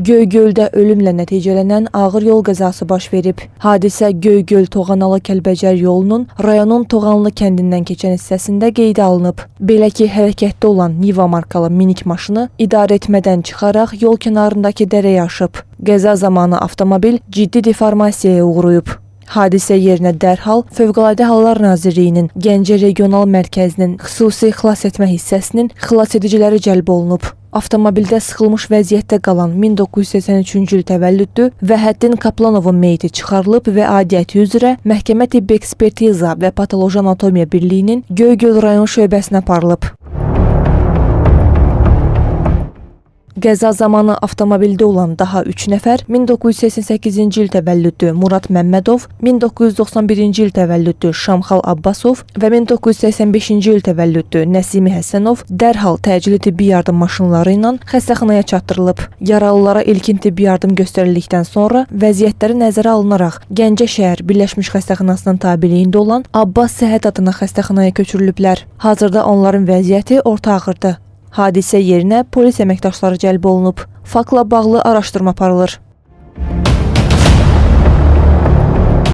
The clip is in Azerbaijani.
Göygöldə ölümlə nəticələnən ağır yol qəzası baş verib. Hadisə Göygöl-Toğanalı Kəlbəcər yolunun rayonun Toğanlı kəndindən keçən hissəsində qeydə alınıb. Belə ki, hərəkətdə olan Niva markalı minik maşını idarə etmədən çıxaraq yol kənarındakı dərəyə aşıb. Qəza zamanı avtomobil ciddi deformasiyaya uğrayıb. Hadisə yerinə dərhal Fövqəladə Hallar Nazirliyinin Gəncə Regional Mərkəzinin xüsusi xilasetmə hissəsinin xilasediciləri cəlb olunub. Avtomobildə sıxılmış vəziyyətdə qalan 1983-cü il təvəllüdlü Vəhəddin Kaplanovun meyiti çıxarılıb və aidiyyəti üzrə Məhkəmə Tibbi Ekspertiza və Patoloji Anatomiya Birliyinin Göygöl rayon şöbəsinə aparılıb. Qəza zamanı avtomobildə olan daha 3 nəfər 1988-ci il təvəllüdlü Murad Məmmədov, 1991-ci il təvəllüdlü Şamxal Abbasov və 1985-ci il təvəllüdlü Nəsimi Həsənov dərhal təcili tibbi yardım maşınları ilə xəstəxanaya çatdırılıb. Yaralılara ilkin tibbi yardım göstərildikdən sonra vəziyyətləri nəzərə alınaraq Gəncə şəhər Birləşmiş Xəstəxanasının tabeliyində olan Abbas Səhət adına xəstəxanaya köçürülüblər. Hazırda onların vəziyyəti orta ağırdır. Hadisə yerinə polis əməkdaşları cəlb olunub. Faktla bağlı araşdırma aparılır.